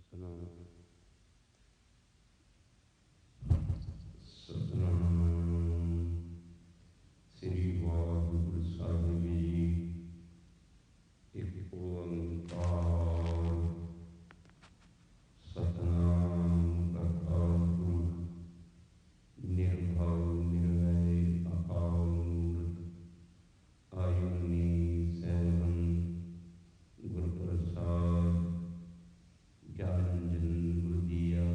ਸਤਿਨਾਮ ਸਤਿਨਾਮ ਸ੍ਰੀ ਵਾਹਿਗੁਰੂ ਸਾਹਿਬ ਜੀ। ਇੱਕ ਓੰਕਾਰ ਸਤਿਨਾਮ ਕਰਤਾ ਪੁਰਖ ਨਿਰਭਉ ਨਿਰਵੈਰ ਅਕਾਲ ਮੂਰਤ ਆਯੁਰਨੀ ਸੈਭੰ ਗੁਰ ਪ੍ਰਸਾਦ ਗਿਆਨੰਜਨ ਗੁਰੂ ਜੀਆ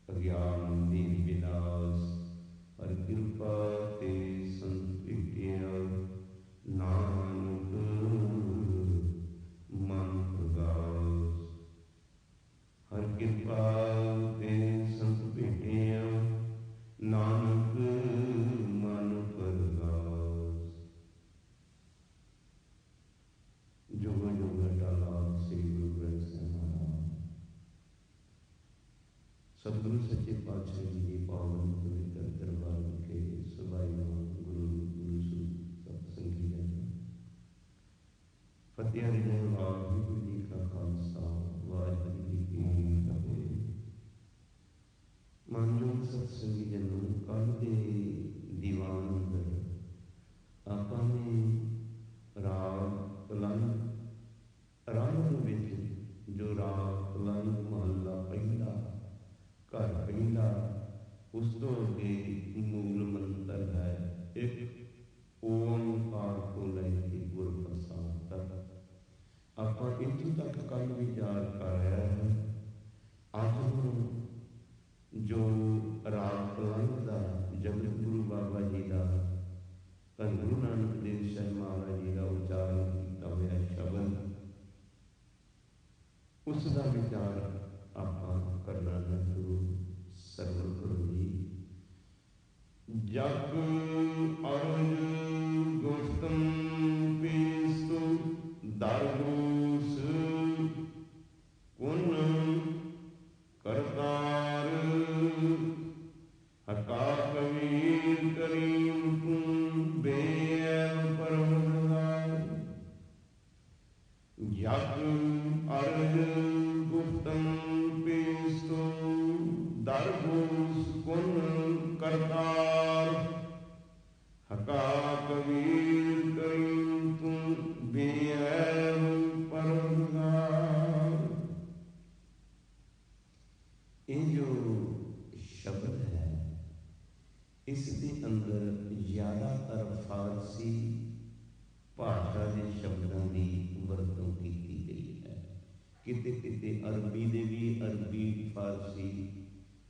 ਅਗਿਆਨ ਦੀਨ ਵਿਨਾਸ਼ ਹਰ ਕਿਰਪਾ ਤੇ ਸੰਤ੍ਰਿਪਤਿਆ ਨਾਨਕ ਮਨ ਪ੍ਰਗਾਸ। ਹਰ ਕਿਰਪਾ ਤੇ ਸੰਤ੍ਰਿਪਤਿਆ ਨਾਨਕ ਮਨ ਪ੍ਰਗਾਸ। ਜੁਗ ਜੁਗ ਅਟਲ ਸ੍ਰੀ ਗੁਰੂ ਗ੍ਰੰਥ ਸਾਹਿਬ ਮਹਾਰਾਜ ਸਤਿਗੁਰੂ ਸੱਚੇ ਪਾਤਸ਼ਾਹ ਜੀ ਦੀ ਪਾਵਨ ਪਵਿੱਤਰ ਦਰਬਾਰ ਵਿਖੇ ਸਭਾਈਮਾਨ ਗੁਰੂ ਸਤ ਸੰਗੀ ਜਨ ਫਤਿਹ ਦੇ ਵਾਹਿਗੁਰੂ ਜੀ ਕਾ ਖਾਲਸਾ ਵਾਹਿਗੁਰੂ ਜੀ ਕੀ ਫਤਿਹ। ਮਾਨਯੋਗ ਸਤ ਸੰਗੀ ਜਨੋ, ਕੱਲ੍ਹ ਦੇ ਦੀਵਾਨ ਅੰਦਰ ਆਪਾਂ ਨੇ ਰਾਗ ਰੰਗ ਵਿੱਚ ਜੋ ਰਾਗ ਪਲੰਗ ਮਹੱਲਾ ਪਹਿਲਾ ਘਰ ਪਹਿਲਾ, ਉਸ ਤੋਂ ਅੱਗੇ ਮੂਲ ਮੰਤਰ ਹੈ ਇੱਕ ਓੰਕਾਰ ਤੋਂ ਲੈ ਕੇ ਗੁਰ ਪ੍ਰਸਾਦ ਤੱਕ। ਆਪਾਂ ਇੱਥੋਂ ਤੱਕ ਕੱਲ੍ਹ ਵਿਚਾਰ ਕਰ ਰਹੇ ਹਾਂ। ਅੱਜ ਹੁਣ ਜੋ ਰਾਗ ਪਲੰਗ ਦਾ ਜਗਤ ਗੁਰੂ ਬਾਬਾ ਜੀ ਦਾ ਧੰਨ ਗੁਰੂ ਨਾਨਕ ਦੇਵ ਸਾਹਿਬ ਮਹਾਰਾਜ ਜੀ ਦਾ ਉਚਾਰਨ ਕੀਤਾ ਹੋਇਆ ਸ਼ਬਦ, ਉਸ ਦਾ ਵਿਚਾਰ ਆਪਾਂ ਕਰਨਾ ਹੈ। ਸਰਵ ਕਰੋ ਜੀ। ਜਗ ਅਰਜ ਗੁਸਤਮ ਪੀਸਤੁ ਦਰਗੂਸ ਪੁਨ ਕਰਤਾਰ ਹਕਾ ਕਬੀਰ ਕਰੀਮ ਤੁਮ ਬੇਅਬ ਪਰਮਦਾਰ। ਜਗ ਅਰਜ ਗੁਸਤਮ ਪੀਸਤੁ ਦਰਗੂਸ ਪੁਨ ਕਰਤਾਰ ਹਕਾ ਕਬੀਰ ਕਰੀਮ ਤੁਮ ਬੇਅਬ ਪਰਮਦਾਰ। ਇਹ ਜੋ ਸ਼ਬਦ ਹੈ, ਇਸ ਦੇ ਅੰਦਰ ਜ਼ਿਆਦਾਤਰ ਫਾਰਸੀ ਭਾਸ਼ਾ ਦੇ ਸ਼ਬਦਾਂ ਦੀ ਵਰਤੋਂ ਕੀਤੀ ਗਈ ਹੈ। ਕਿਤੇ ਕਿਤੇ ਅਰਬੀ ਦੇ ਵੀ, ਅਰਬੀ ਫਾਰਸੀ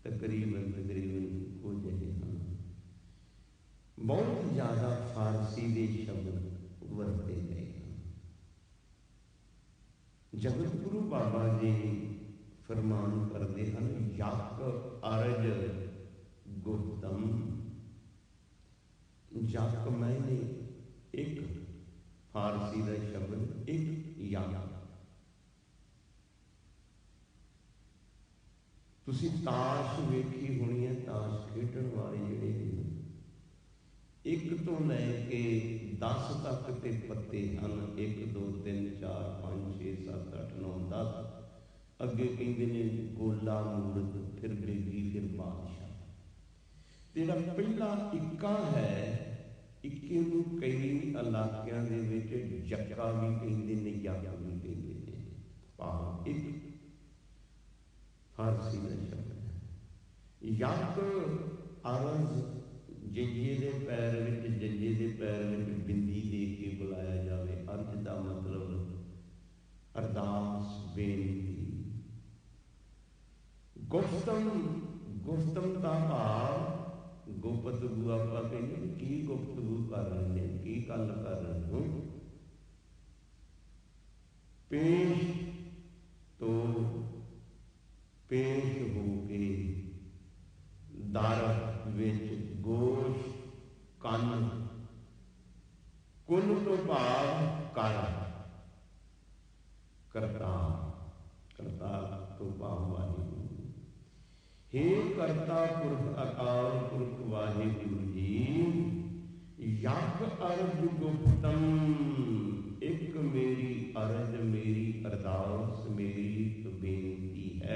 ਤਕਰੀਬਨ ਇੱਕੋ ਜਿਹੇ ਹਨ। ਬਹੁਤ ਜ਼ਿਆਦਾ ਫਾਰਸੀ ਦੇ ਸ਼ਬਦ ਵਰਤੇ ਗਏ ਹਨ। ਜਗਤ ਗੁਰੂ ਬਾਬਾ ਜੀ ਫਰਮਾਨ ਕਰਦੇ ਹਨ, ਯਕ ਅਰਜ ਗੁਪਤਮ। ਯਕ ਮੈਨੇ ਇੱਕ ਫਾਰਸੀ ਦਾ ਸ਼ਬਦ, ਇੱਕ ਯਕ। ਤੁਸੀਂ ਤਾਸ਼ ਵੇਖੀ ਹੋਣੀ ਹੈ, ਤਾਸ਼ ਖੇਡਣ ਵਾਲੇ ਜਿਹੜੇ ਨੇ, 1 ਤੋਂ ਲੈ ਕੇ 10 ਤੱਕ ਤੇ ਪੱਤੇ ਹਨ। 1 2 3 4 5 6 7 8 9 10। ਅੱਗੇ ਕਹਿੰਦੇ ਨੇ ਗੋਲਾ ਮੂਰਤ, ਫਿਰ ਬੇਗੀ, ਫਿਰ ਬਾਦਸ਼ਾਹ। ਜਿਹੜਾ ਪਹਿਲਾ ਇੱਕਾ ਹੈ, ਇੱਕੇ ਨੂੰ ਕਈ ਇਲਾਕਿਆਂ ਦੇ ਵਿੱਚ ਜੱਕਾ ਵੀ ਕਹਿੰਦੇ ਨੇ, ਯੱਕ ਵੀ ਕਹਿੰਦੇ ਨੇ। ਭਾਵ ਇੱਕ ਫਾਰਸੀ ਦਾ ਸ਼ਬਦ ਹੈ। ਯਕ ਅਰਜ਼, ਜੱਜੇ ਦੇ ਪੈਰ ਵਿੱਚ, ਜੱਜੇ ਦੇ ਪੈਰ ਵਿੱਚ ਬਿੰਦੀ ਦੇ ਕੇ ਬੁਲਾਇਆ ਜਾਵੇ। ਅਰਜ਼ ਦਾ ਮਤਲਬ ਅਰਦਾਸ, ਬੇਨਤੀ। ਗੁਫਤਮ, ਗੁਫਤਮ ਦਾ ਭਾਵ ਗੁਪਤਗੂ। ਆਪਾਂ ਕਹਿੰਦੇ ਕੀ ਗੁਪਤਗੂ ਕਰ ਰਹੇ ਨੇ, ਕੀ ਗੱਲ ਕਰ ਰਹੇ ਹੋ। ਪੇਸ਼ ਤੋਂ ਪੇਸ਼ ਹੋ ਕੇ, ਦਰ ਵਿੱਚ ਗੋਸ਼, ਕੰਨ, ਕੁਲ ਤੋਂ ਭਾਵ ਕਰ, ਕਰਤਾ, ਕਰਤਾ ਤੋਂ ਭਾਵ ਵਾਹਿਗੁਰੂ। ਹੇ ਕਰਤਾ ਪੁਰਖ ਅਕਾਲ ਪੁਰਖ ਵਾਹਿਗੁਰੂ ਜੀ, ਯਕ ਅਰਜ ਗੁਪਤਮ, ਇੱਕ ਮੇਰੀ ਅਰਜ, ਮੇਰੀ ਅਰਦਾਸ, ਮੇਰੀ ਬੇਨਤੀ ਹੈ।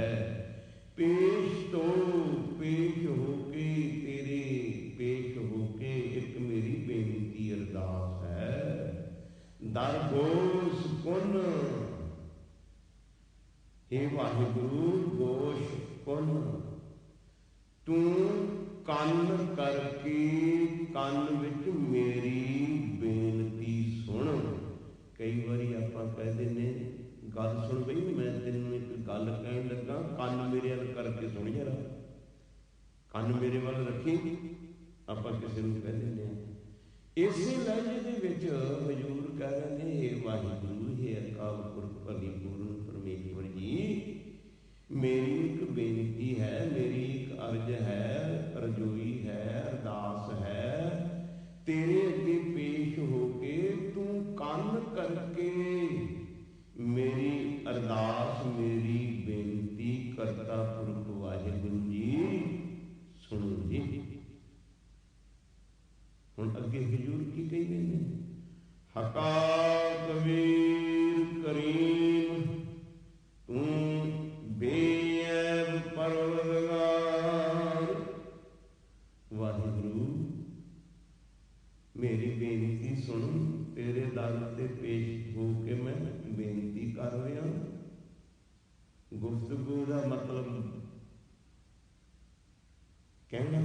हे वाहिगुरु गोश कुन तू ਕੰਨ करके ਕੰਨ ਵਿੱਚ ਮੇਰੀ ਬੇਨਤੀ ਸੁਣ। ਕਈ ਵਾਰੀ ਆਪਾਂ ਕਹਿੰਦੇ ਨੇ ਗੱਲ ਸੁਣ ਬਈ, ਮੈਂ ਤੈਨੂੰ ਇੱਕ ਗੱਲ ਕਹਿਣ ਲੱਗਾ, ਕੰਨ ਮੇਰੇ ਵੱਲ ਕਰਕੇ ਸੁਣ ਜਰਾ, ਕੰਨ ਮੇਰੇ ਵੱਲ ਰੱਖੀ, ਆਪਾਂ ਕਿਸੇ ਨੂੰ ਕਹਿ ਦਿੰਦੇ ਹਾਂ। ਇਸੇ ਲਹਿਜੇ ਦੇ ਵਿੱਚ ਹਜ਼ੂਰ ਕਹਿ ਰਹੇ ਨੇ, ਹੇ ਵਾਹਿਗੁਰੂ, ਹੇ ਅਕਾਲ ਪੁਰਖ ਭਲੀ ਪੂਰਨ ਪਰਮੇਸ਼ਵਰ ਜੀ, ਮੇਰੀ ਇੱਕ ਬੇਨਤੀ ਹੈ, ਮੇਰੀ ਇੱਕ ਅਰਜ਼ ਹੈ, ਰਜੋਈ ਹੈ, ਅਰਦਾਸ ਹੈ, ਤੇਰੇ ਅੱਗੇ ਪੇਸ਼ ਹੋ ਕੇ ਤੂੰ ਕੰਨ ਕਰਕੇ ਮੇਰੀ ਅਰਦਾਸ, ਮੇਰੀ ਬੇਨਤੀ ਕਰਤਾ ਪੁਰਖ ਵਾਹਿਗੁਰੂ ਜੀ ਸੁਣੋ ਜੀ। ਹੁਣ ਅੱਗੇ ਹਜ਼ੂਰ ਕੀ ਕਹਿੰਦੇ ਨੇ, ਹਕਾ ਕਬੀਰ ਕਰੀਮ ਤੂੰ ਬੇਅਬ ਪਰਵਰਦਗਾਰ। ਵਾਹਿਗੁਰੂ ਮੇਰੀ ਬੇਨਤੀ ਸੁਣ, ਤੇਰੇ ਦਰ ਤੇ ਪੇਸ਼ ਹੋ ਕੇ ਮੈਂ ਬੇਨਤੀ ਕਰ ਰਿਹਾ। ਗੁਫ਼ਤਗੂ ਦਾ ਮਤਲਬ ਕਹਿਣਾ,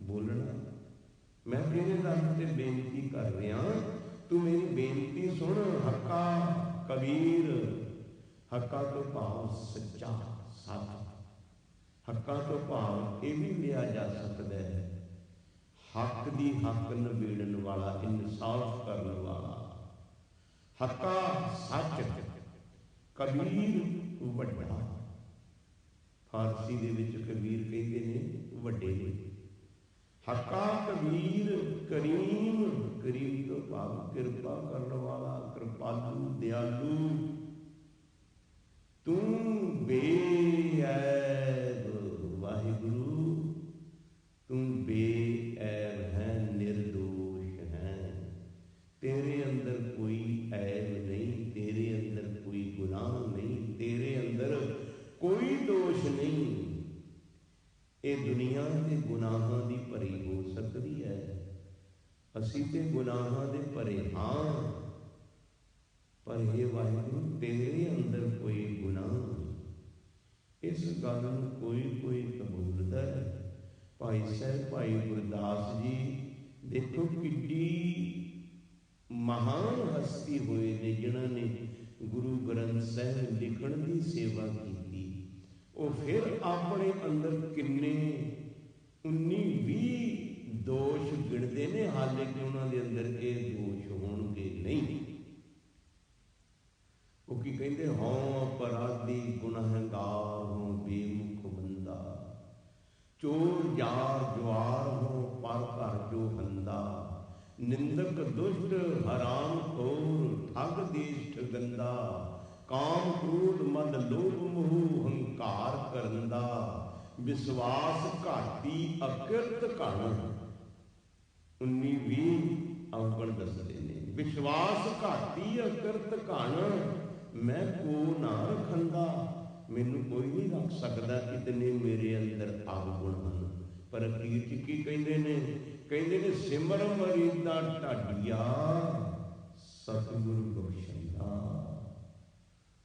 ਬੋਲਣਾ। ਮੈਂ ਤੇਰੇ ਦਰ ਤੇ ਬੇਨਤੀ ਕਰ ਰਿਹਾ, ਤੂੰ ਮੇਰੀ ਬੇਨਤੀ ਸੁਣ। ਹੱਕਾ ਕਬੀਰ, ਹੱਕਾ ਤੋਂ ਭਾਵ ਸੱਚਾ, ਸੱਚ। ਹੱਕਾ ਤੋਂ ਭਾਵ ਇਹ ਵੀ ਲਿਆ ਜਾ ਸਕਦਾ ਹੈ ਹੱਕ ਦੀ ਹੱਕ ਨਿਬੇੜਨ ਵਾਲਾ, ਇਨਸਾਫ ਕਰਨ ਵਾਲਾ। ਹੱਕਾ ਸੱਚ, ਕਬੀਰ ਵੱਡਾ। ਫਾਰਸੀ ਦੇ ਵਿੱਚ ਕਬੀਰ ਕਹਿੰਦੇ ਨੇ ਵੱਡੇ ਨੇ। ਹੱਕਾ ਕਬੀਰ ਕਰੀਮ, ਕਰੀਮ ਤੋਂ ਭਾਵ ਕਿਰਪਾ ਕਰਨ ਵਾਲਾ, ਕਿਰਪਾਲੂ, ਦਿਆਲੂ। ਤੂੰ ਬੇਅੈਬ ਵਾਹਿਗੁਰੂ, ਤੂੰ ਬੇਅੈਬ ਹੈ, ਨਿਰਦੋਸ਼ ਹੈ, ਤੇਰੇ ਅੰਦਰ ਕੋਈ ਐਬ ਨਹੀਂ, ਤੇਰੇ ਅੰਦਰ ਕੋਈ ਗੁਨਾਹ ਨਹੀਂ, ਤੇਰੇ ਅੰਦਰ ਕੋਈ ਦੋਸ਼ ਨਹੀਂ। ਇਹ ਦੁਨੀਆ ਦੇ ਗੁਨਾਹਾਂ ਦੀ ਭਰੀ ਹੋ ਸਕਦੀ ਹੈ, ਅਸੀਂ ਤੇ ਗੁਨਾਹਾਂ ਦੇ ਭਰੇ ਹਾਂ, ਪਰ ਇਹ ਵਾਹਿਗੁਰੂ ਤੇਰੇ ਅੰਦਰ ਕੋਈ ਗੁਨਾਹ ਨਹੀਂ। ਇਸ ਗੱਲ ਨੂੰ ਕੋਈ ਕਬੂਲਦਾ ਹੈ। ਭਾਈ ਸਾਹਿਬ, ਭਾਈ ਗੁਰਦਾਸ ਜੀ ਦੇਖੋ ਕਿੱਡੀ ਮਹਾਨ ਹਸਤੀ ਹੋਏ ਨੇ, ਜਿਨ੍ਹਾਂ ਨੇ ਗੁਰੂ ਗ੍ਰੰਥ ਸਾਹਿਬ ਲਿਖਣ ਦੀ ਸੇਵਾ ਕੀਤੀ। ਉਹ ਫਿਰ ਆਪਣੇ ਅੰਦਰ ਕਿੰਨੇ 19-20 ਦੋਸ਼ ਗਿਣਦੇ ਨੇ, ਹਾਲੇ ਕਿ ਉਹਨਾਂ ਦੇ ਅੰਦਰ ਇਹ ਦੋਸ਼ ਹੋਣਗੇ ਨਹੀਂ। ਉਹ ਕੀ ਕਹਿੰਦੇ, ਹਉ ਅਪਰਾਧੀ ਗੁਨਾਹਗਾਰ ਹਉ ਬੇਮੁਖ ਬੰਦਾ, ਚੋਰ ਯਾਰ ਜੁਆਰ ਹੋ ਪਰ ਘਰ ਜੋ ਹੰਦਾ, ਨਿੰਦਕ ਦੁਸ਼ਟ ਹਰਾਮ ਖੋਰ ਠੱਗ ਦੇਸ਼ ਠਗੰਦਾ, ਕਾਮ ਕ੍ਰੋਧ ਮਦ ਲੋਭ ਮੋਹ ਹੰਕਾਰ ਕਰਨ ਦਾ, ਵਿਸ਼ਵਾਸ ਘਾਟੀ ਅਕਿਰਤ ਘਣ। 19-20 ਅਵਗਣ ਦੱਸਦੇ ਨੇ, ਵਿਸ਼ਵਾਸ ਘਾਟੀ ਅਕਿਰਤ ਘਣ, ਮੈਂ ਕੋ ਨਾ ਰਖੰਦਾ, ਮੈਨੂੰ ਕੋਈ ਨਹੀਂ ਰੱਖ ਸਕਦਾ, ਇਤਨੇ ਮੇਰੇ ਅੰਦਰ ਅਵਗੁਣ ਹਨ। ਪਰ ਅਖੀਰ ਚ ਕੀ ਕਹਿੰਦੇ ਨੇ, ਕਹਿੰਦੇ ਨੇ ਸਿਮਰ ਮਰੀਦਾ ਢਾਡੀਆ ਸਤਿਗੁਰੂ ਬਖਸ਼ੰਦਾ।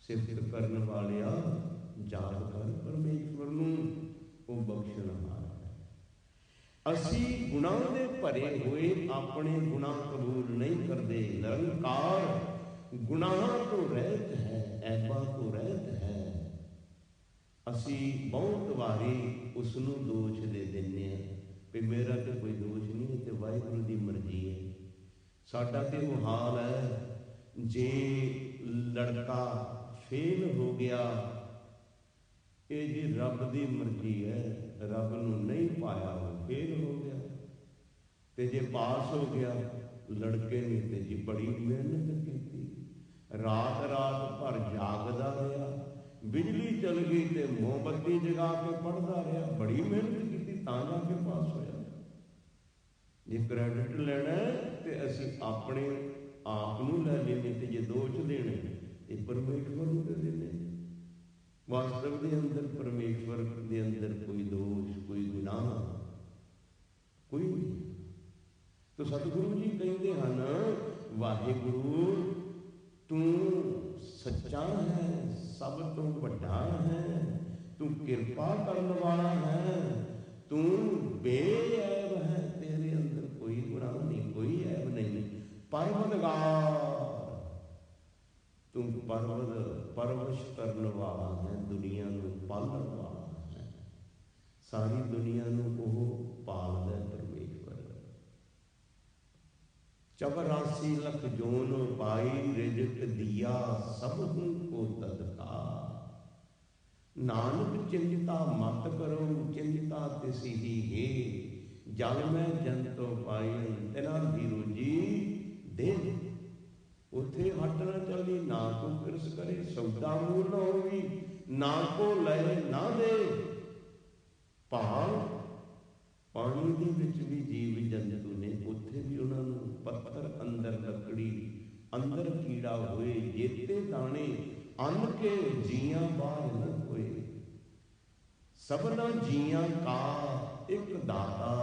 ਸਿਫਤ ਕਰਨ ਵਾਲਿਆ ਯਾਦ ਕਰ ਪਰਮੇਸ਼ਵਰ ਨੂੰ, ਉਹ ਬਖਸ਼ਣਹਾਰ ਹੈ। ਅਸੀਂ ਗੁਨਾਹ ਦੇ ਭਰੇ ਹੋਏ ਆਪਣੇ ਗੁਨਾਹ ਕਬੂਲ ਨਹੀਂ ਕਰਦੇ। ਨਿਰੰਕਾਰ ਗੁਨਾਹਾਂ ਤੋਂ ਰਹਿਤ ਹੈ, ਐਬਾਂ ਤੋਂ ਰਹਿਤ ਹੈ। ਅਸੀਂ ਬਹੁਤ ਵਾਰੀ ਉਸ ਨੂੰ ਦੋਸ਼ ਦੇ ਦਿੰਦੇ ਹਾਂ ਵੀ ਮੇਰਾ ਤੇ ਕੋਈ ਦੋਸ਼ ਨਹੀਂ, ਇਹ ਤੇ ਵਾਹਿਗੁਰੂ ਦੀ ਮਰਜ਼ੀ ਹੈ। ਸਾਡਾ ਤੇ ਉਹ ਹਾਲ ਹੈ, ਜੇ ਲੜਕਾ ਫੇਲ ਹੋ ਗਿਆ, ਇਹ ਜੀ ਰੱਬ ਦੀ ਮਰਜ਼ੀ ਹੈ, ਰੱਬ ਨੂੰ ਨਹੀਂ ਪਾਇਆ, ਉਹ ਫੇਲ ਹੋ ਗਿਆ। ਤੇ ਜੇ ਪਾਸ ਹੋ ਗਿਆ, ਲੜਕੇ ਨੇ ਤੇ ਜੀ ਬੜੀ ਮਿਹਨਤ ਕੀਤੀ, ਰਾਤ ਭਰ ਜਾਗਦਾ ਰਿਹਾ, ਬਿਜਲੀ ਚਲ ਗਈ ਤੇ ਮੋਮਬੱਤੀ ਜਗਾ ਕੇ ਪੜ੍ਹਦਾ ਰਿਹਾ, ਬੜੀ ਮਿਹਨਤ ਕੀਤੀ ਤਾਂ ਜਾ ਕੇ ਪਾਸ ਹੋਇਆ। ਜੇ ਕ੍ਰੈਡਿਟ ਲੈਣਾ ਤੇ ਅਸੀਂ ਆਪਣੇ ਆਪ ਨੂੰ ਲੈ ਲੈਣੇ, ਤੇ ਜੇ ਦੋਸ਼ ਦੇਣੇ ਇਹ ਪਰਮੇਸ਼ਵਰ ਨੂੰ ਦੇ ਦੇਣੇ। ਵਾਸਤਵ ਦੇ ਅੰਦਰ ਪਰਮੇਸ਼ਵਰ ਦੇ ਅੰਦਰ ਕੋਈ ਦੋਸ਼, ਕੋਈ ਗੁਨਾਹ ਕੋਈ ਨਹੀਂ। ਤਾਂ ਸਤਿਗੁਰੂ ਜੀ ਕਹਿੰਦੇ ਹਨ, ਵਾਹਿਗੁਰੂ ਤੂੰ ਸੱਚਾ ਹੈ, सब तो वड्डा है, तू कृपा करने वाला है, तू बेऐब है, तेरे अंदर कोई गुनाह नहीं, कोई ऐब नहीं। परवरदिगार तू परवश करने वाला है, दुनिया को पालन वाला है, सारी दुनिया को पालदा परमेश्वर। 84 लख जोन पाई, रिजक दिया सबहू को तदका। नानक चिंता मत करो, चिंता तिसी ही है, जल में जंतो पाई, तिना दी रोजी दे। उथे हट न चली, ना को किरस करे, सौदा मूल न होवी, ना को लए ना दे। भाव पानी दे विच भी जीव जंतु ने, उत्थे भी उन्होंने पत्थर अंदर लकड़ी अंदर कीड़ा होए, जेते दाने अन्न के जियां बाहर न होए। सबना जियां का एक दाता,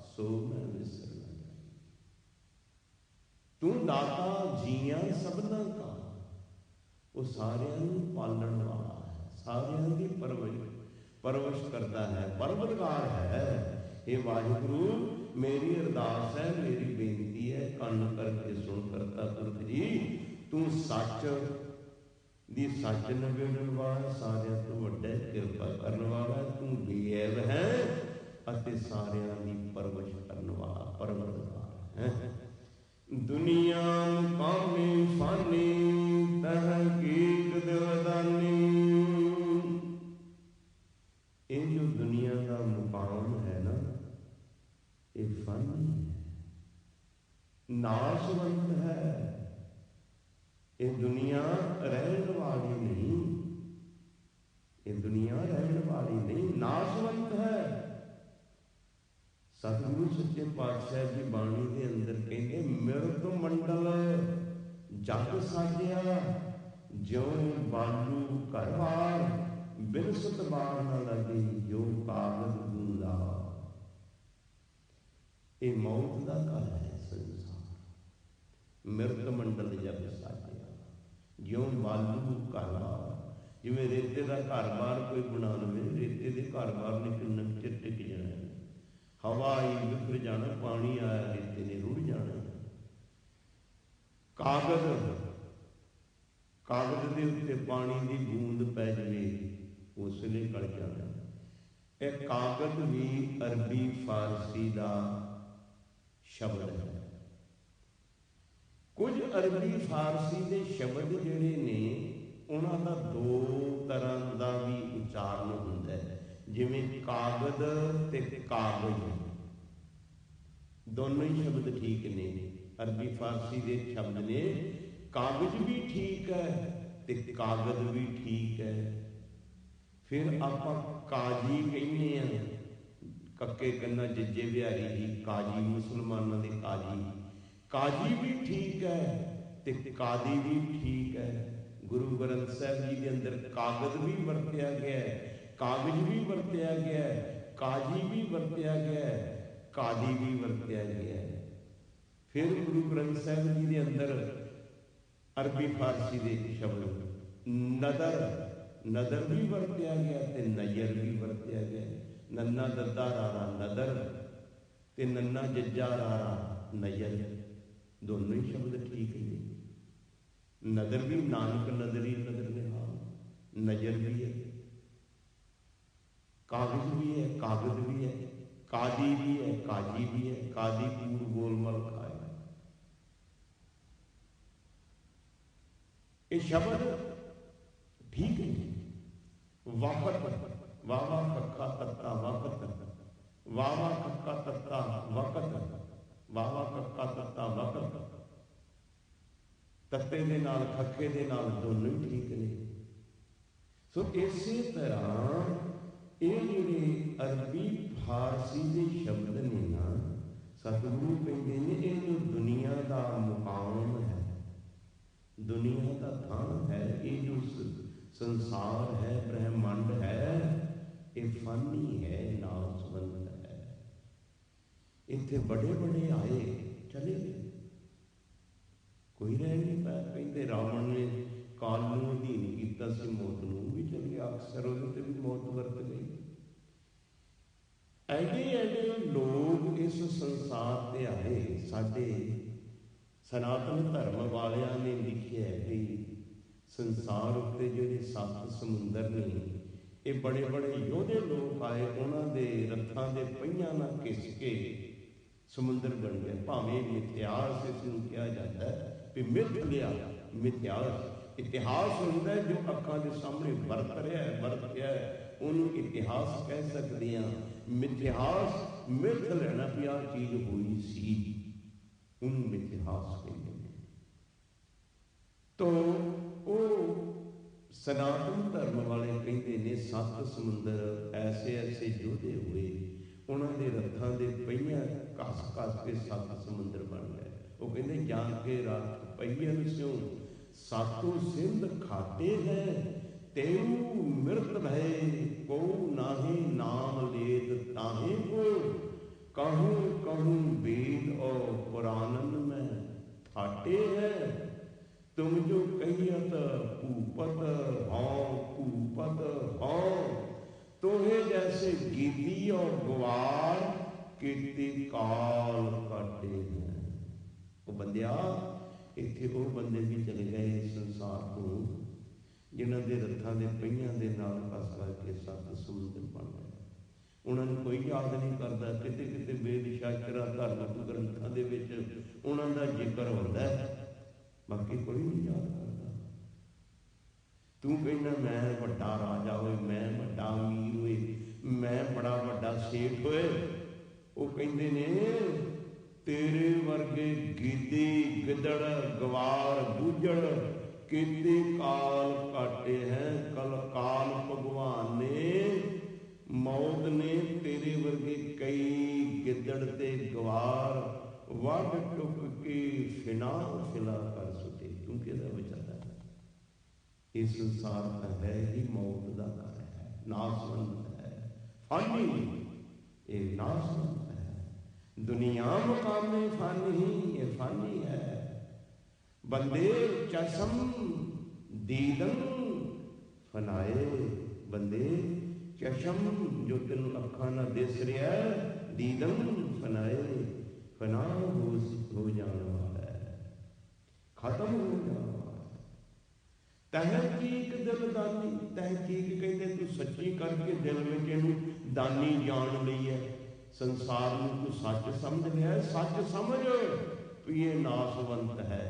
सो मैं विसर न जाए। तू दाता जियां सबना का, वो सारियां नूं पालण वाला है, सारियां दी परवश करता है, परवरदिगार है। हे वाहिगुरु, मेरी अरदास है, मेरी बेनती है, कन करके सुन करता पुरख जी। तू सच दी सच नवेड़न वाला, सारियां तो वड्डा कृपा करने वाला, तू बेऐब है अते सारियां दी परवश करने वाला परवरदिगार है। दुनिया मुकामी फानी, तहकीक दिलदानी। ये जो दुनिया का मुकाम है ना, ये फानी है, नाशवंत है। ये दुनिया रहने वाली नहीं, ये दुनिया रहने वाली नहीं, नाशवंत है। सतगुरु सच्चे पातशाह की बाणी के अंदर कहते, मिरत मंडल जग साजिया, ज्यों बालू घर बार, बिनसत बार न लगे, जो कागज गूंदा। ये मौत का घर है संसार। मिरत मंडल जग साजिया, ज्यों बालू घर बार, जिवें रेते का घर बार कोई बना लवे, रेते के घर बार ने कितना चिर टिक जाना, हवा आई बिखर जाना, पानी आया रेते ने रुड़ जाना। कागज के उत्ते पानी की बूंद पै जाए, उसले गल जाना। यह कागज भी अरबी फारसी का शब्द है। कुछ अरबी फारसी के शब्द जिहड़े ने, उन्हां दा दो तरह का भी उच्चारण हुंदा है, जिवें कागज ते कागज, दोनों ही शब्द ठीक ने। अरबी फारसी के शब्द ने, कागज भी ठीक है ते कागज भी ठीक है। फिर आप काजी कहने हैं, कक्के कन्ना जज्जे बिहारी जी, काजी मुसलमानों के काजी, काजी भी ठीक है ते कादी भी ठीक है। गुरु ग्रंथ साहब जी के अंदर कागज भी वरत्या गया है, कागज भी वरत्या गया है, काजी भी वरत्या गया है, कादी भी वरत्या गया है। फिर गुरु ग्रंथ साहब जी के अंदर अरबी फारसी के शब्द नदर, नदर भी वरत्या गया ते नयर भी वरत्या गया। नन्ना दद्दा रारा नदर ते नन्ना जज्जा रारा नयर, दोनों ही शब्द ठीक है। नदर भी नानक नदरी नदर निहाल, नजर भी है, कागज भी है, कागज भी है, कादी भी है, काजी भी है, कादी पूर गोलमल खाए। ये शब्द ठीक है। वक़्त, वावा कक्का तत्ता वक़्त, वावा कक्का तत्ता वक़्त, वावा कक्का तत्ता वक़्त, तत्ते दे नाल खक्के दे नाल दोनों ही ठीक ने। सो इसी तरह ये जिहड़े अरबी फारसी के शब्द ने ना, सतगुरु कहते हैं ये जो दुनिया का मुकाम है, दुनिया का थान है, ये जो संसार है, ब्रह्मांड है, ये फानी है, नाशवंत है। इत्थे बड़े बड़े आए चले गए, कोई रह नहीं पाया। कहते रावण ने काल नूं अधीन किया सी, मौत ਫਿਰ ਉਹਦੇ ਤੇ ਵੀ ਮੌਤ ਵਰਤ ਗਈ। ਐਡੇ ਐਡੇ ਲੋਕ ਇਸ ਸੰਸਾਰ ਤੇ ਆਏ। ਸਾਡੇ ਸਨਾਤਨ ਧਰਮ ਵਾਲਿਆਂ ਨੇ ਲਿਖਿਆ ਵੀ ਸੰਸਾਰ ਉੱਤੇ ਜਿਹੜੇ 7 ਸਮੁੰਦਰ ਨੇ, ਇਹ ਬੜੇ ਬੜੇ ਯੋਧੇ ਲੋਕ ਆਏ, ਉਹਨਾਂ ਦੇ ਰੱਥਾਂ ਦੇ ਪਹੀਆਂ ਨਾਲ ਘਿਸ ਕੇ ਸਮੁੰਦਰ ਬਣ ਗਿਆ। ਭਾਵੇਂ ਮਿਥਿਹਾਸ ਇਸ ਨੂੰ ਕਿਹਾ ਜਾਂਦਾ ਹੈ ਵੀ ਮਿਥ ਲਿਆ। ਮਿਥਿਹਾਸ ਇਤਿਹਾਸ ਹੁੰਦਾ ਜੋ ਅੱਖਾਂ ਦੇ ਸਾਹਮਣੇ ਵਰਤ ਰਿਹਾ ਹੈ, ਵਰਤਿਆ ਉਹਨੂੰ ਇਤਿਹਾਸ ਕਹਿ ਸਕਦੇ ਹਾਂ। ਮਿਥਿਹਾਸ ਮਿਥ ਲੈਣਾ ਵੀ ਆਹ ਚੀਜ਼ ਹੋਈ ਸੀ, ਉਹਨੂੰ ਮਿਥਿਹਾਸ ਕਹਿੰਦੇ ਨੇ। ਤੋ ਉਹ ਸਨਾਤਨ ਧਰਮ ਵਾਲੇ ਕਹਿੰਦੇ ਨੇ 7 ਸਮੁੰਦਰ ਐਸੇ ਐਸੇ ਯੋਧੇ ਹੋਏ, ਉਹਨਾਂ ਦੇ ਰੱਥਾਂ ਦੇ ਪਹੀਆਂ ਘਸ ਘਸ ਕੇ 7 ਸਮੁੰਦਰ ਬਣ ਗਏ। ਉਹ ਕਹਿੰਦੇ ਜਾਣ ਕੇ ਰੱਥ ਪਹੀਆਂ ਸਿਉ ਸਾਤੋਂ ਸਿੰਧ ਖਾਤੇ ਹੈ, तेऊ मृत भय को नाहि नाम लेत ताहि को, कहूँ कहूँ वेद और पुराणन में ठाटे है, तुम जो कहियत भूपत हों भूपत हों, तोहे जैसे गीदी और गुवार कीर्ति काल काटे हैं। वो बंदिया इत्थे वो बंदे भी चले गए संसार को जिन्हों के रथां के पहियां के नाल फस करके 7 समुंदर बन गए। उन्होंने कोई याद नहीं करता। किते किते वेद शास्त्रां धार्मिक ग्रंथां दे विच उन्हां दा जिक्र होंदा है, बाकी कोई नहीं याद करता। तू कहना मैं वड्डा राजा होए, मैं वड्डा अमीर होए, मैं बड़ा वड्डा सेठ होए। वो कहंदे ने तेरे वर्गे गीदी गिदड़ गवार बूझड़ किते काल काटे हैं। कल काल भगवान ने मौत ने तेरे वर्गे कई गिदड़ ते गवार वड टुक के फिना फिला कर सुटे। क्योंकि ਇਹਦਾ ਵਿਚਾਰਾ ਇਹ ਸੰਸਾਰ ਤਾਂ ਹੈ ਹੀ मौत ਦਾ ਘਰ ਹੈ, ਨਾਸਵੰਤ ਹੈ, ਫਾਨੀ ਇਹ ਨਾਸਵੰਤ है। दुनिया मुकामे फानी, ये फानी है। बंदे चशम दीदन फनाए, बंदे चशम जो तेन अखा ना दिस रहा है, दीदन फनाए फना हो जाने वाला है, खत्म हो जाने वाला है। तहकीक दिल दानी, तहकीक कहते तू सच्ची करके दिल में इनू दानी जान ली है। संसार में तू सच समझ लिया, सच समझ भी ये नासवंत है,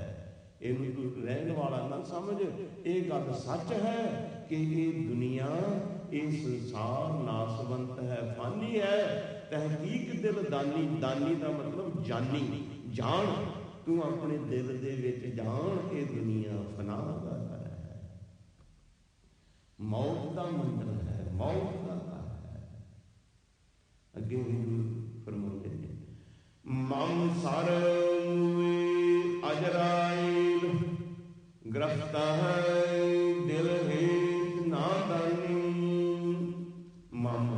इनू तू रहने वाला ना समझ। ये गल सच है कि ये दुनिया ये संसार नासवंत है, फानी है। तहकीक दिल दानी, दानी का मतलब जानी, जान तू अपने दिल दे विच जान ये दुनिया फना का घर है, मौत का मंदिर है, मौत का घर है। अगे गुरु फरमाते हैं मम सर अजराइल गिरफ्त है दिल हेत ना दानी। मम,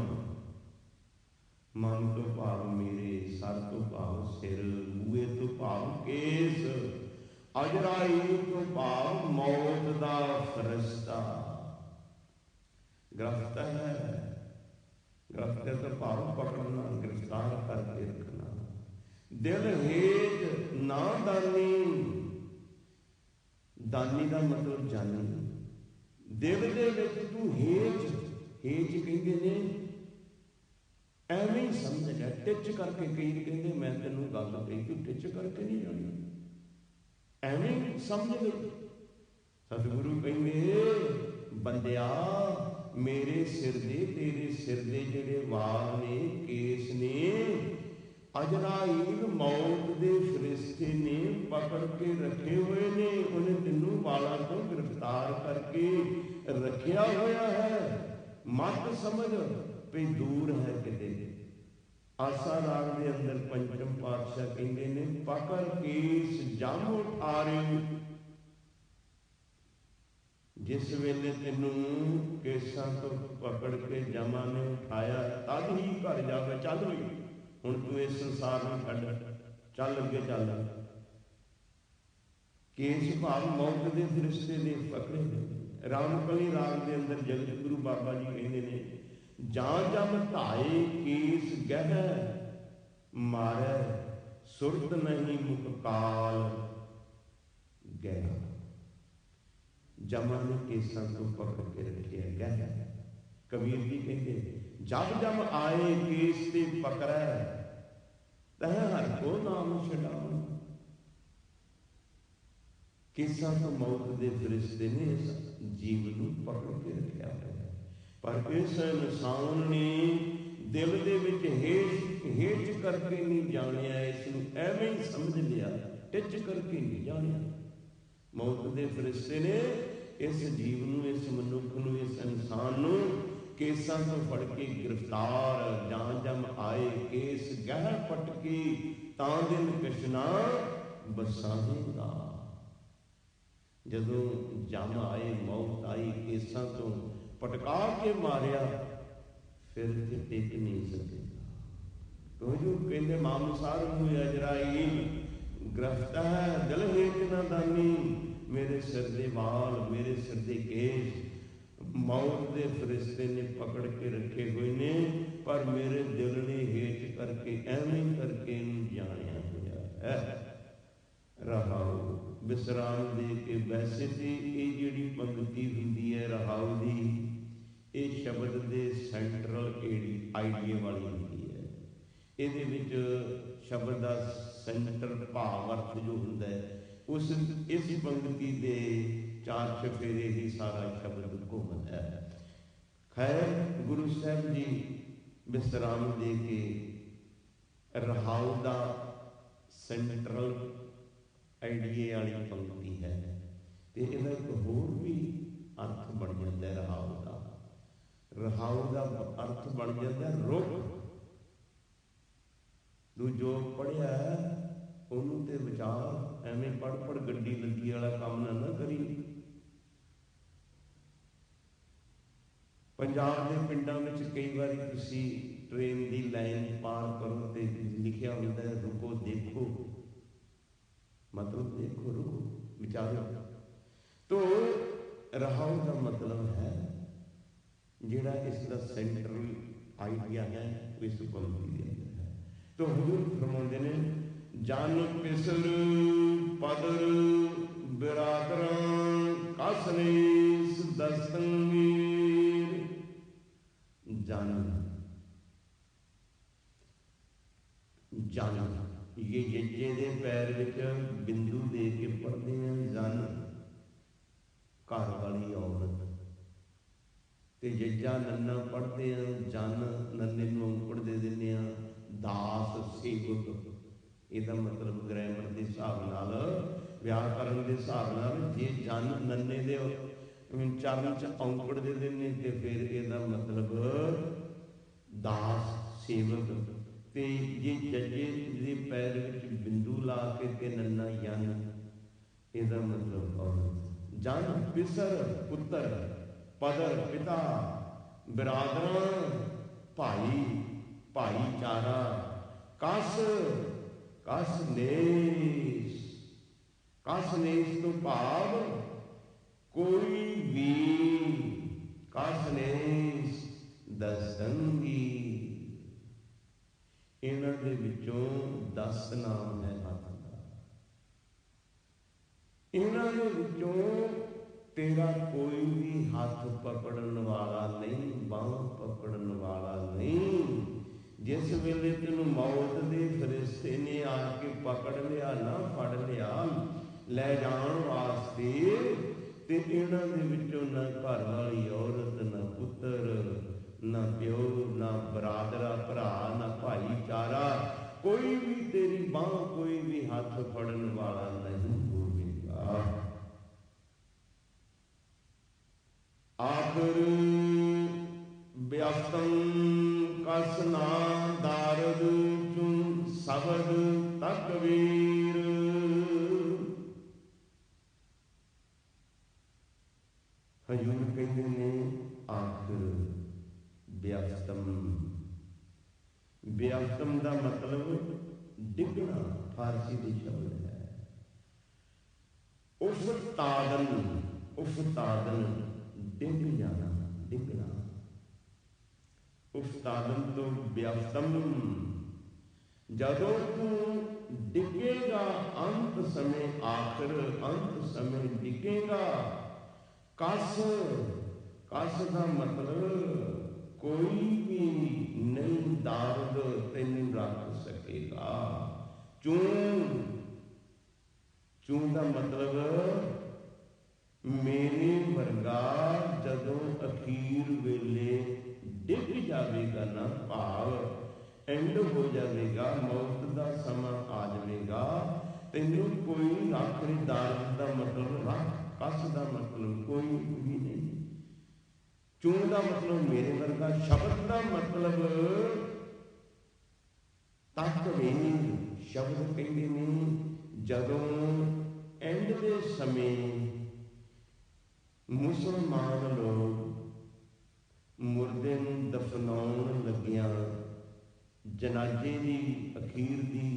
मम तो भाव मेरे, सर तो भाव सिर, बूए तो भाव केस, अजराइल तो भाव मौत दा फरिश्ता। गिरफ्त है, गिरफ्त तो भाव पकड़ना, गिरफ्तार करके रखना। दिल हेत ना दानी, दानी का मतलब जानी। दिल दे विच तू हेच, हेच कहते ने एवं ही समझ जा, टिच करके। कई कहते मैं तेनों गल कही तू टिच करके नहीं जानी, एवं समझ ले। सतगुरु कहते बंदिया मेरे सिर दे, तेरे सिर दे जेड़े वाल ने, केस ने, अजराइल मौत दे फरिश्ते ने पकड़ के रखे हुए ने। उन्हें तेनों वालों को गिरफ्तार करके रखा होया है। मत समझ भी दूर है किते। आसा राग के अंदर पंचम पातशाह कहते ने पकड़ केस जम उठारे। जिस वेले तेनों केसां तो पकड़ के जमा ने उठाया तद ही घर जावे, चल भी हुण तू इस संसार में छड्ड, चल अगे चल। केस भाव मौत के फरिश्ते ने पकड़े। रामकली राग के अंदर जगत गुरु बाबा जी कहते ने, जां जम ढाए केस गह मारै, सुरत नहीं मुख काल गया। जमा ने केसां तो पकड़ के रखे गह। कबीर जी कहते, जब जब आए केस ते पकड़ै, तह हर को नाम छड़ावन। केसां तो मौत के फरिश्ते ने इस जीव नूं पकड़ के रखा है, पर इस इंसान ने दिल दे विच हेच करके नहीं जानिया, इसनूं एवें ही समझ लिया, टिच करके नहीं जानिया। मौत के फरिश्ते ने इस जीव नूं, इस मनुख नूं, इस इंसान नूं केसां तो फड़ के गिरफ्तार, जां जम आए केस गह पटकी, तां दिन कृष्णा बसाहेगा। जदों जम आए, मौत आई, केसां तो पटका के मारिया, फिर ते टिक नहीं सकेगा। तो जो कहते मामसार हुए अजराइल, गिरफ्त है दिल हेठ ना दानी, मेरे सिर दे वाल, मेरे सिर दे केस मौत के फरिश्ते ने पकड़ के रखे हुए ने, पर मेरे दिल ने हेठ करके एवं करके जानिया होया है। रहाओ विश्राम दे के, वैसे तो ये जिहड़ी पंक्ति हुंदी है रहाओ दी, ये शब्द के सेंट्रल आइडिया वाली होंदी है। इहदे विच शब्द का सेंटर भाव अर्थ जो हुंदा है, उस इस पंक्ति के चार चफेरे ही सारा शब्द घूमता है। खैर गुरु साहब जी विश्राम दे के रहाओ का सेंट्रल आइडिए वाली पंक्ति है, तो यह एक होर भी अर्थ बन जाता है रहाओ का। रहाओ का अर्थ बन जाता है रुख। तू जो पढ़िया उन्होंने तो विचार, एवें पढ़ पढ़ गड्डी लगी वाला काम ना करी। पंजाब के पिंडों में कई बार तुसी ट्रेन की लाइन पार करो तो लिखा होता है रुको देखो, मतलब देखो रुको विचारो। तो रहाओ का मतलब है जिहड़ा इसका सेंट्रल आइडिया है, इस पंक्ति के अंदर है। तो हुजूर फरमाते ने, जन पिसर पदर बिरादरां कसनेस दस्तंगीर। जन जन ये जज्जे दे पैर विच बिंदु दे के पढ़ते हैं जन, घर वाली औरत, ते जज्जा नन्ना पढ़ते हैं जन, नन्ने नूं औंकड़ दे दिंदे हैं दास सेवक। इसका मतलब ग्रामर के हिसाब नाल, व्याकरण के हिसाब नाल, जे जन नन्ने दे चरण च औंकड़ दे देने ते फिर इसका मतलब दास सेवक। ते जे जजे के पैर विच बिंदु ला के नन्ना यन, इसका मतलब औरत। जन पिसर पुत्र, पदर पिता, बिरादरां भाई भाईचारा, कस कसनेस, कसनेस तो भाव कोई भी, कसनेस दस्तंगी। इन्हां दे विचों 10 नाम है हाथ का। इन्हां दे विचों तेरा कोई भी हाथ पकड़न वाला नहीं, बांह पकड़न वाला नहीं। जिस वेले तेनों मौत के फरिश्ते ने आके पकड़ लिया ना, फड़ लिया लै जाण वास्ते, ते इन्हां दे विचों ना घर वाली औरत, ना पुत्र, ना प्यो, ना बरादरा भरा, ना भाईचारा, कोई भी तेरी बांह, कोई भी हाथ फड़न वाला नहीं होगा। आखिर व्यस्तम कसना दारद चुन शब्द तकवीर। हजूर कहते ने आखिर व्यस्तम, व्यस्तम का मतलब डिगना, फारसी के शब्द है। उफतादन, उफतादन डिग जाना, डिगना। उस्तादन तो व्यास्तम, जदों तू डिगेगा अंत समय, आखिर अंत समय डिगेगा। कस, कस का मतलब कोई भी नहीं दारद तेन रख सकेगा। चूं, चूं का मतलब मेरे वर्गा जदों अखीर वेले डिग जाएगा ना, भाव एंड हो जाएगा, मौत का समा आ जाएगा, तेनों कोई रख नहीं। दारद का मतलब रख, कस का मतलब कोई भी नहीं। चूं का मतलब मेरे वर्गा, शब्द का मतलब तत्वेद। शब्द कहते ने जदों एंड के समय मुसलमान लोग मुर्दे नूं दफनाउण लगिया, जनाजे की अखीर की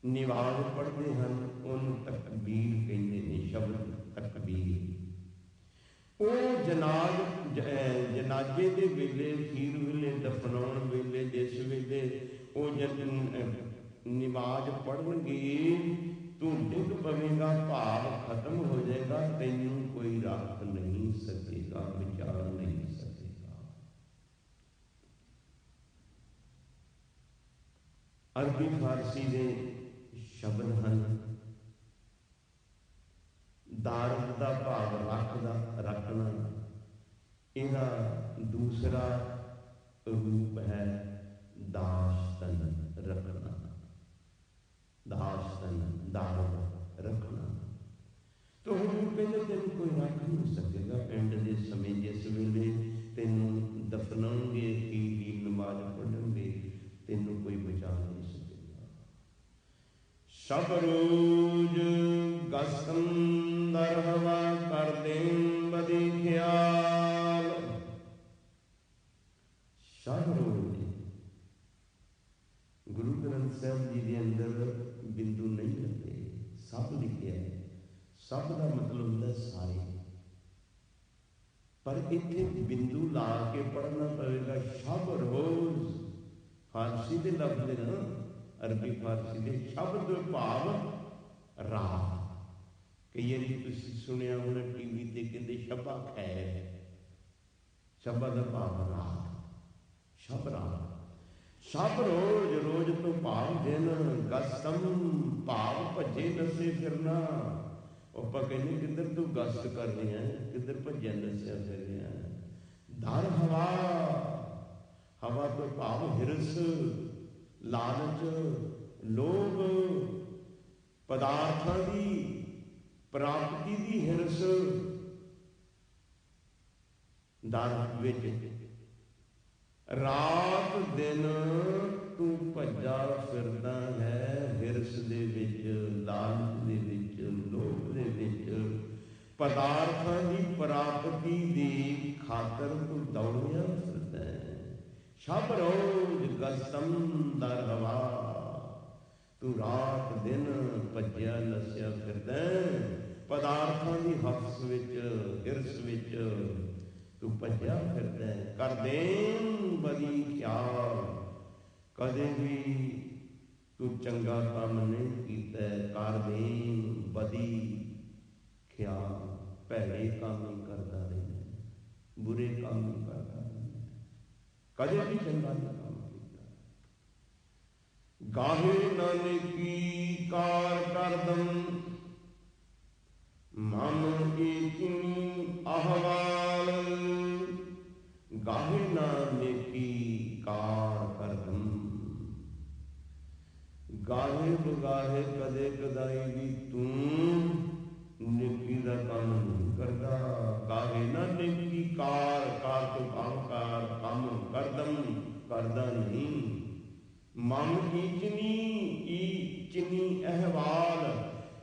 निवाज पढ़ते हैं, उन्होंने तकबीर कहते हैं। शब्द तकबीर। वो जनाजे के वेले, अखीर वेले, दफनाउण वेले, जिस वेले वो निवाज पढ़नगे, तू डिग पवेगा, भाव खत्म हो जाएगा, तेनों कोई रख नहीं सकेगा, बचा नहीं सकेगा। अरबी फारसी के शब्द हैं। दारद का भाव रखदा, रखना। इहदा दूसरा रूप है दाशतन, रखना। दाशतन, दारद रखना। तो हुजूर कहते तेन कोई रख नहीं सकेगा। एंड के समय जिस वेले तेनों दफनाउणगे, अखीर की नमाज पढ़नगे, तेनों कोई बचा नहीं सकेगा। सब रोज गस्तम दर हवा कर दें बदी ख्याल। सब रोज, गुरु ग्रंथ साहब जी के अंदर बिंदु नहीं लगते, सब लिखे है। सब का मतलब होता सारे, पर इतने बिंदु ला के पढ़ना पड़ेगा। सब रोज फारसी के लफ्ज ना, अरबी फारसी के शब्द भाव रात। कई बार तुम सुनिया होना टीवी ते कहते शबा खैर, शबा का भाव रात, शब रात। सब रोज, रोज तो भाव दिन, गस्तम भाव भजे नसे फिरना। ਆਪਾਂ ਕਹਿੰਦੇ किधर तू गश्त कर रहे हैं, किधर भजन नसिया फिर रहे हैं। दर हवा, हवा तो भाव हिरस, लालच, लोभ, पदार्थां की प्राप्ति की हिरस। दर विच रात दिन तू भजा फिरदा है, हिरस दे विच, लालच दे विच, लोभ दे विच, पदार्थां की प्राप्ति की खातर तू दौड़िया फिरदा है। सब रोज गस्तम दर हवा, तू रात दिन भज्या नसिया फिरदा है। पदार्थां की हफ्स विच, हिरस विच तू भज्या फिरदा है। कर दें बदी ख्याल, कदे भी तू चंगा काम नहीं कीता। कर दें बदी ख्याल, भैड़े काम ही करता रहे, बुरे काम ही करता रहे, कदे भी चंगा नहीं काम किया। गाहे नाने की कार करदम, मम एक अहवाल। गाहे ना नेकी कार करदम, गाहे बगाहे कदे कदाई भी तू नेकी का काम नहीं करता। गाहे ना नेकी कार, कार तो अहंकार, काम करदम करदा नहीं। मम ईचनी अहवाल,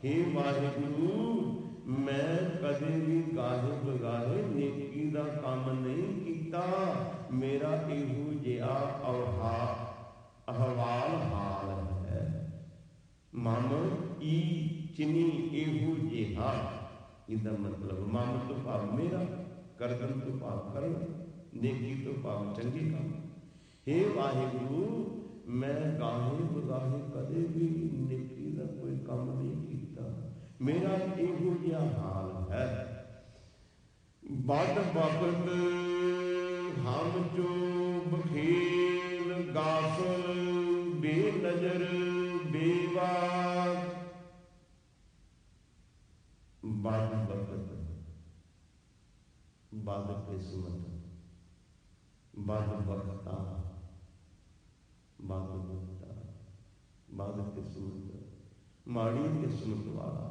हे वाहिगुरु मैं कदे भी गाहे बगाहे नेकी का काम नहीं किया। मेरा इहो जिहा अहवाल हाल है। मम ईचनी इहो जिहा, इसका मतलब मम तो भाव मेरा, करदम तो भाव करम, नेकी तो भाव चंगे काम। हे वाहिगुरु, मैं गाहे बगाहे कदे भी नेकी का कोई काम नहीं किया, मेरा इहो जिहा हाल है। बद वक्त हम जो बखेल गाफल बेनजर बेवाक। बद वक्त, बद किस्मत, बद वक्ता, बद वक्ता, बद किस्मत, माड़ी किस्मत वाला,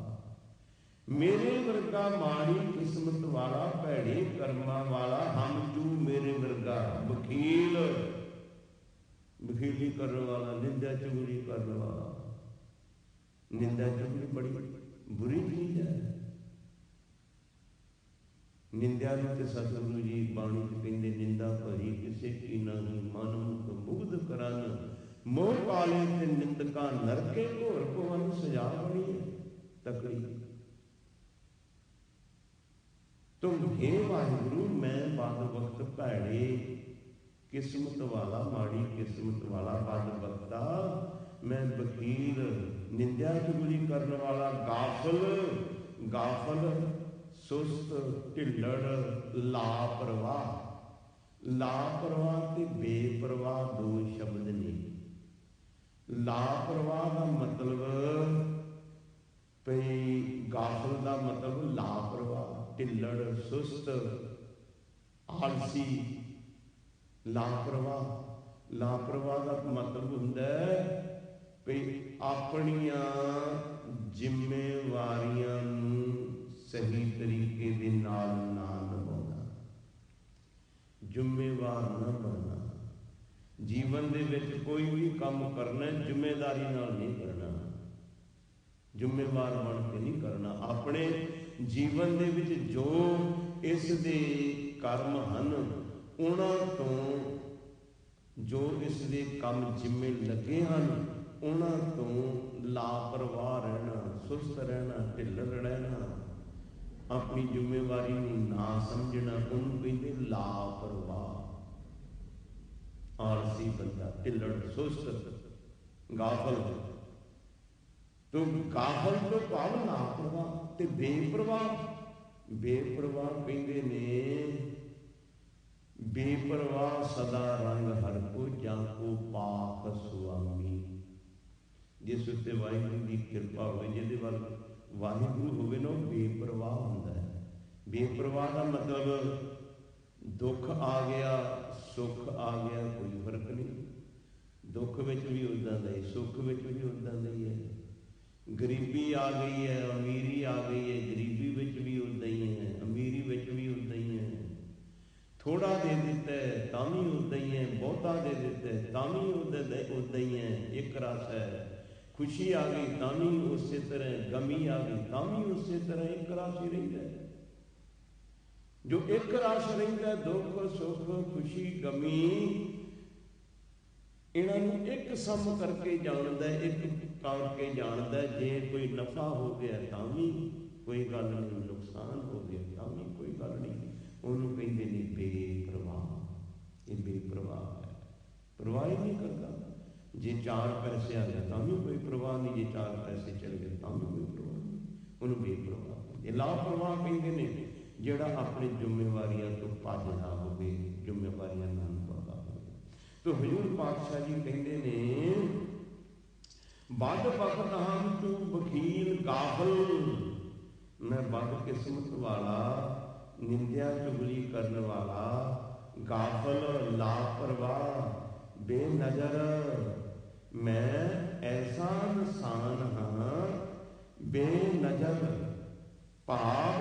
मेरे वर्गा माड़ी किस्मत वाला, भैड़े कर्मा वाला, हम तू मेरे वर्गा बखील, बखीली करने वाला, निंदा चुगली करने वाला। निंदा चुगली बड़ी बुरी चीज है। निंदा तो सतगुरु जी बाणी कहते, निंदा भरी किसे की नहीं, मन मुख मुग्ध करन, मोह पाले ते निंदका नरके घोर भवन। सजा बड़ी है तकड़ी। तुम हे वाहिगुरु, मैं बद वक्त भैड़े किस्मत वाला, माड़ी किस्मत वाला, बद वक्ता, मैं बकील, निंदा चुगली करने वाला, गाफल, गाफल सुस्त ढिल्लड़ लापरवाह। लापरवाह ते बेपरवाह दो शब्द ने। लापरवाह का मतलब भई गाफल का मतलब लापरवाह, ढिल्लड़ सुस्त आलसी। लापरवाह, लापरवाह का मतलब हुंदा है भई अपनियां जिम्मेवारियां सही तरीके दे नाल ना निभाउणा, जिम्मेवार ना बनना। जीवन दे विच कोई भी काम करना जिम्मेदारी नाल नहीं करना, जिम्मेवार बन के नहीं करना। अपने जीवन दे विच जो इस दे कर्म हन, उन्हां तो जो इस दे काम जिम्मे लगे हन, उन्हां तो लापरवाह रहना, सुस्त रहना, ढिल्लड़ रहना, अपनी जिम्मेवारी ना समझना, उन्होंने कहते लापरवाह। आलसी बंदा, ढिल्लड़ सुस्त, गाफल। तो गाफल तो भाव लापरवाह ते बेपरवाह। बेपरवाह कहते ने, बेपरवाह सदा रंग हर को, जाको पाक सुआमी। जिस उत्ते वाहिगुरू की कृपा हो, जिहदे वल वाहिगुरू होवे ना, बेपरवाह हुंदा है। बेपरवाह का मतलब दुख आ गया, सुख आ गया, कोई फर्क नहीं। दुख विच भी उदां दा ही, सुख विच भी उदां दा ही है। गरीबी आ गई है, अमीरी आ गई है, गरीबी विच भी उदां ही है, अमीरी विच भी उदां ही है। थोड़ा दे दिता है तां भी उदां ही है, बहुता दे दिता है तां भी उदां ही है, एक रस है। खुशी आ गई तां भी उस तरह, गमी आ गई तां भी उस तरह, एक रस ही रहिंदा है। जो एक रस रहिंदा, दुख सुख खुशी गमी, इन्हां एक सम करके जानदा, एक करके जानदा। जे कोई नफा हो गया तां भी कोई गल नहीं, नुकसान हो गया तां भी कोई गल नहीं। उन्होंने कहते ने बेपरवाह। ये बेपरवाह है, परवाह ही नहीं करता। जे चार पैसे आ गए तां भी कोई परवाह नहीं, जे चार पैसे चल गए तां भी कोई परवाह नहीं, उन्होंने बेपरवाह। लापरवाह कहते हैं जिहड़ा अपनी जिम्मेवारियां तो भजदा होवे, जिम्मेवारियां ना निभाउंदा होवे। तो हजूर पातशाह जी कहते ने, बद वक्त हम तू बखील गाफल, मैं बद किस्मत वाला, निंदा चुगली करने वाला, गाफल लापरवाह बेनजर, मैं ऐसा इंसान हाँ बेनजर, भाव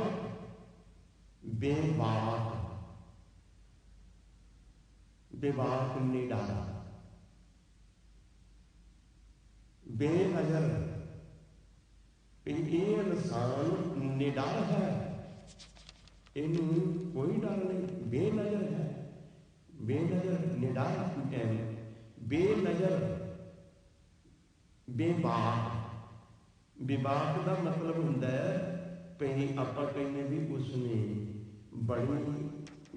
बेबाक। बेबाक निडारा, बेनजर। ये इंसान निडर है, इनू कोई डर नहीं, बेनजर है। बेनजर निडर, बेनजर बेबाक। बेबाक का मतलब हुंदा है कहीं ਆਪਾਂ ਕਹਿੰਦੇ ਵੀ ਉਸਨੇ ਬੜੀ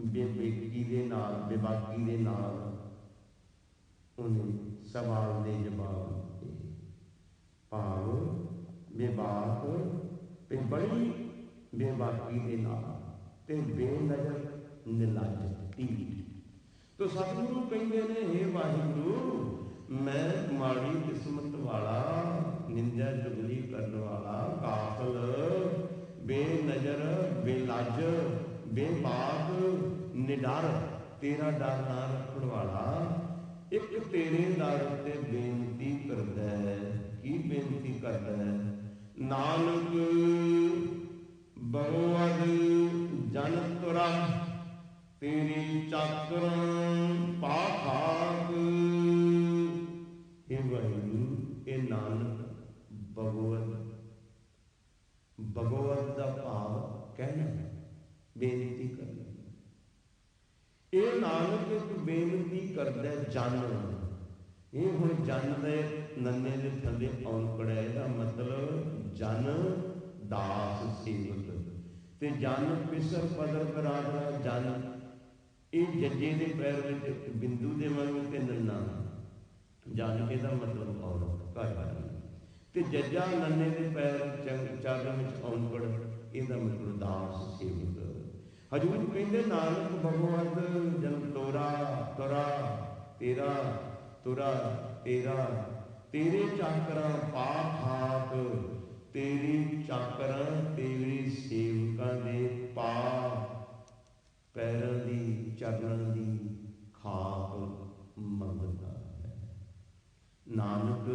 ਬੇਬੇਕੀ ਦੇ ਨਾਲ ਬੇਬਾਕੀ ਦੇ ਨਾਲ ਉਹਨੇ ਸਵਾਲ ਦੇ ਜਵਾਬ ਦਿੱਤੇ। ਭਾਵ ਬੇਬਾਕ ਤੇ ਬੜੀ ਬੇਬਾਕੀ ਦੇ ਨਾਲ ਤੇ ਬੇਨਜ਼ਰ ਨਿਲਾਜ ਢੀਠ। तो सतगुरु कहते ने हे वाहिगुरु मैं माड़ी किस्मत वाला निंदा चुगली करने वाला काफल बेनजर बेलज बेबाक निडर तेरा डर ना रखने वाला एक तेरे दर ते बेनती करदा है। की बेनती करदा है? नानक भगवद जन तुरा तेरी चाकर पाखाक। हे वाहिगुरु ए नानक भगवत भगवत का भाव कहना बेनती करना। ये नानक एक बेनती करदा जन। ये हुण जन दे नन्ने दे थल्ले औंकड़ है। इसदा मतलब जन दास सेवक ते जन पिसर पदर बरादरा जन। ये जज्जे के पैर में बिंदु दे वांगू ते नन्ना जन इहदा मतलब औरत घर वाली ते जज्जा नन्ने के पैर चरण में औंकड़ इहदा मतलब दास सेवक। हजूर कहते नानक भगवत जन तोरा तुरा तेरा तुरा तेरा तेरे चाकरा पा खाक तेरी चाकरा तेरी सेवकां दे पा पैरों की चरणों की खाक मंगता है। नानक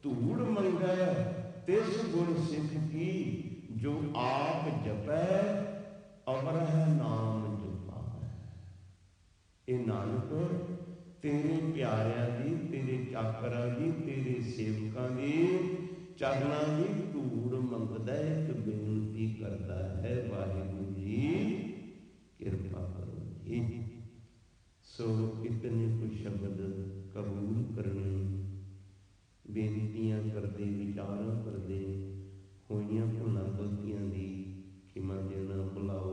धूड़ मंगै तिस गुर सिख की जो आप जपै अमर है नाम जपावै। ये नानक तेरे प्यारियां की तेरे चाकरां की तेरे सेवकां की चरणों की धूड़ मंगदा है। एक बेनती करता है वाहिगुरू जी कृपा करो जी। सो इतने कुछ शब्द कबूल करने बेनतियां करते विचार करते होइयां भुलां गलतियां दी खिमा देना भुलाओ